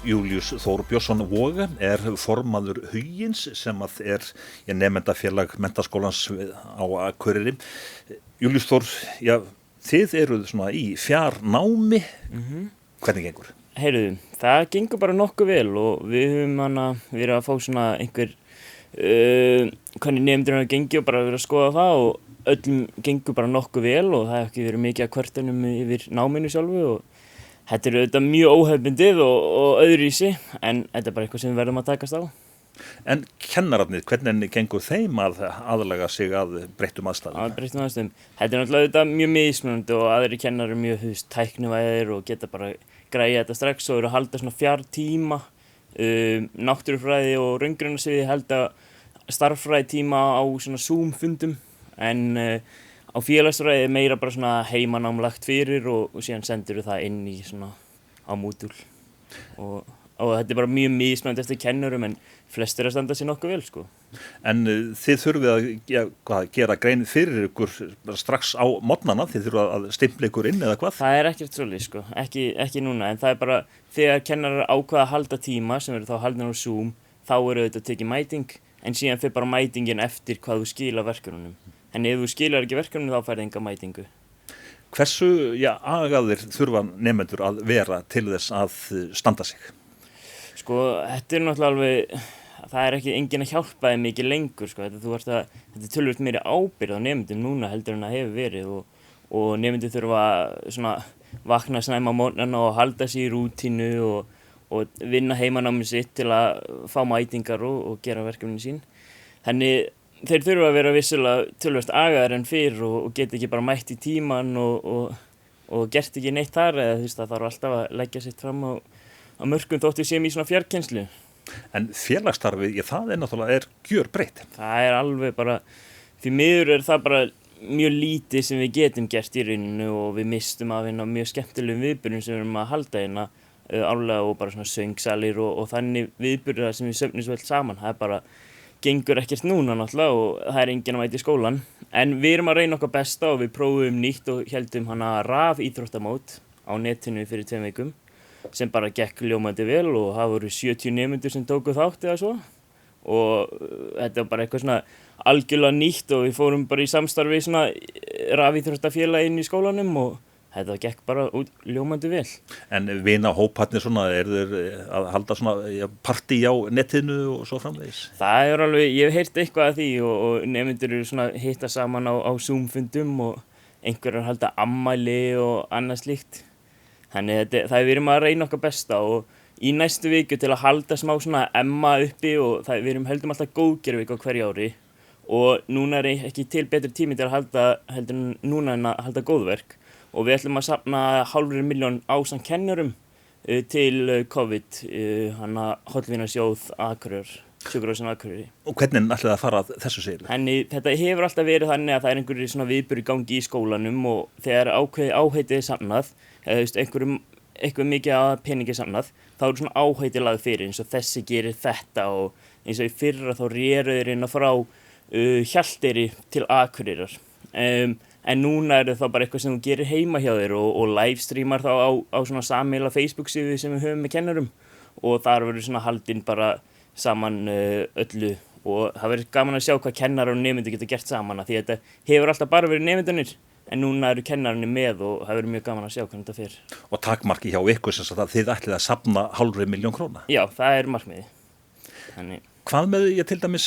Júlíus Þór Björnsson Voga formaður Hugins sem nemendafélag Menntaskólans á Akureyri. Júlíus Þór, þið eruð svona í fjarnámi. Hvernig gengur? Heyrðu, það gengur bara nokkuð vel og við höfum verið að fá svona einhver hvernig nemendur hafa gengið og bara verið að skoða það og öllum gengur bara nokkuð vel og það hefur ekki verið mikið að kvörtunum yfir náminu sjálfu og þetta er auðvitað mjög óhefbundið og öðruvísi en þetta er bara eitthvað sem við verðum að takast á. En kennararnir, hvernig gengur þeim að aðlaga sig að breyttum aðstæðum? Að breyttum aðstæðum. Þetta er náttúrulega auðvitað mjög mismunandi og aðrir kennarar mjög tæknivæðir og geta bara græja þetta strax og eru að halda svona fjartíma, náttúrufræði og raungreinasviði halda starffræði tíma á svona Zoom fundum en á félagsfræði meira bara svona heimanám lagt fyrir og síðan sendur það inn í svona á Moodle og þetta er bara mjög mismunandi eftir kennurum en flestir að standa sér nokkuð vel sko. En þið þurfið að gera grein fyrir ykkur strax á morgnana, þið þurfið að stimpla ykkur inn eða hvað? Það er ekkert svoleiðis sko, ekki núna en það er bara þegar kennarar ákveða að halda tíma sem eru þá haldnir á Zoom þá eru þetta tekið mæting en síðan fer bara mætingin eftir hvað þú skila verkefnunum. En ef þú skilar ekki verkefninu þá færðu enga mætingu. Hversu agaðir þurfa nemendur að vera til þess að standa sig? Sko, þetta er náttúrulega alveg, það er ekki enginn að hjálpa þér mikið lengur sko. Þetta er töluvert meiri ábyrgð á nemendum núna heldur en það hefur verið og nemendur þurfa svona vakna snemma á morgnana og halda sig í rútínu og vinna heimanámið sitt til að fá mætingar og gera verkefnin sín. Þannig þeir þurfa að vera vissulega töluvert agaðir en fyrr og geta ekki bara mætt í tíman og gert ekki neitt þar eða það þarf alltaf að leggja sitt fram á mörkum þótt við séum í svona fjarkennslu. En félagsstarfið, það náttúrulega gjörbreytt. Það er alveg bara, því miður er það bara mjög lítið sem við getum gert í rauninu og við mistum af mjög skemmtilegum viðburðum sem við erum að halda árlega og bara svona söngsalir og þannig viðburðir sem við söfnum svo vel saman. Það er bara gengur ekkert núna náttúrulega og það er enginn að mæta í skólan. En við erum að reyna okkar besta og við prófum nýtt og héldum rafíþróttamót á netinu fyrir 2 vikum sem bara gekk ljómandi vel og það voru 70 nemendur sem tóku þátt eða svo og þetta var bara eitthvað svona algjörlega nýtt og við fórum bara í samstarfi svona rafíþróttafélag inn í skólanum og þetta gekk bara ljómandi vel. En vinahóparnir svona, þeir að halda svona partí á netinu og svo framvegis? Það er alveg, ég hef heyrt eitthvað af því og nemendur eru svona hitta saman á Zoom-fundum og einhverjar halda ammæli og annað slíkt. Þannig það er verið að reyna okkar besta og í næstu viku til að halda smá svona emma uppi og við höldum alltaf góðgerðarviku á hverju ári og núna er ekki til betri tími til að halda heldur en núna en að halda góðverk. Og við ætlum að safna 500.000 ásamt kennurum til COVID, Hollvinasjóð Akureyrar, Sjúkrahúsinu Akureyri. Og hvernig ætlið að fara að þessu seglu? Þetta hefur alltaf verið þannig að það er einhverjir svona viðburðir í gangi í skólanum og þegar áheitið er safnað, einhver mikið að peningi safnað, þá eru svona áheitið lagð fyrir eins og þessi gerir þetta og eins og í fyrra þá réruður inn að frá Hjalteyri til Akureyrar. En núna er það bara eitthvað sem þú gerir heima hjá þér og livestreamar þá á svona sameiginlega Facebook-síðu sem við höfum með kennurum og þar verður svona haldinn bara saman öllu og það verður gaman að sjá hvað kennarar og nemendur geta gert saman því þetta hefur alltaf bara verið nemendurnir en núna eru kennararnir með og það verður mjög gaman að sjá hvernig þetta fer. Og takmarki hjá ykkur sem að þið ætlið að safna 500.000 króna? Já, það er markmiðið. Þannig. Hvað með til dæmis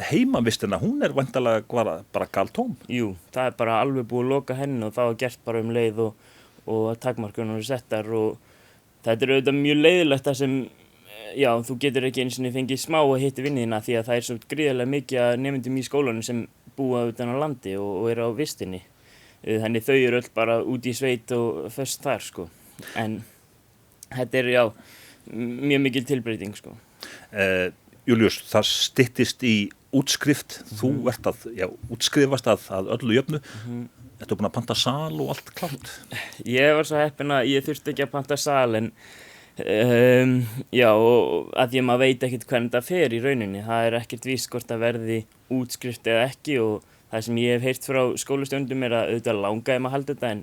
heimavistina, hún væntanlega bara galtóm? Jú, það er bara alveg búið að loka henni og það var gert bara leið og takmarkunum eru settar og þetta er auðvitað mjög leiðilegt það sem, já, þú getur ekki einu sinni fengið smá að hitta vinniðina því að það er svo gríðarlega mikið að nemendum í skólanum sem búa utan á landi og eru á vistinni. Þannig þau eru öll bara út í sveit og föst þar, sko. En þetta er, já, mjög mikil tilbreyting, sko. Júlíus, það styttist í útskrift, þú ert að útskrifast að öllu jöfnu. Ertu búin að panta sal og allt klárt? Ég var svo heppinn að ég þurfti ekki að panta sal en já, og að því að maður veit ekkert hvernig það fer í rauninni. Það er ekkert víst hvort það verði útskrift eða ekki og það sem ég hef heyrt frá skólastjóndum er að auðvitað langaði maður að halda þetta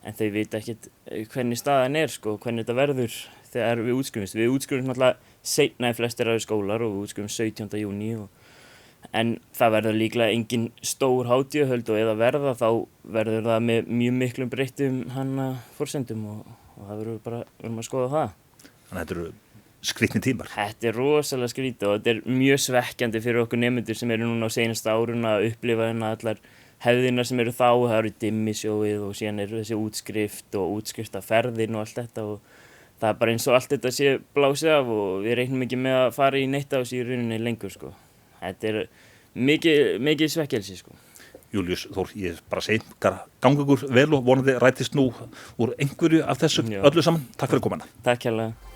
en þau vita ekkert hvernig staðan er, sko, hvernig þetta verður þegar við útskrifumst. Við útskrifumst náttúrulega seinna í flestir aðrir skólar og við útskrifumst 17. júní en það verður líklega engin stór hátíðahöld og eða verða þá verður það með mjög miklum breyttum forsendum og það verður að skoða það. Þannig að þetta eru skrýtni tímar. Þetta er rosalega skrýtið og þetta er mjög svekkjandi fyrir okkur nemendur sem eru núna á seinasta árun að upplifa allar hefðina sem eru það eru dimmisjóið og síðan eru þessi útskrift og útskriftaferðin og allt þetta og það er bara eins og allt þetta sé blásið af og við reiknum ekki með að fara í neitt á þessu í rauninni lengur sko. Þetta er mikið svekkelsi sko. Júlíus Þór, ég bara segi gangi ykkur vel og vonandi rætist nú úr einhverju af þessu öllu saman. Takk fyrir komuna. Takk hérlega.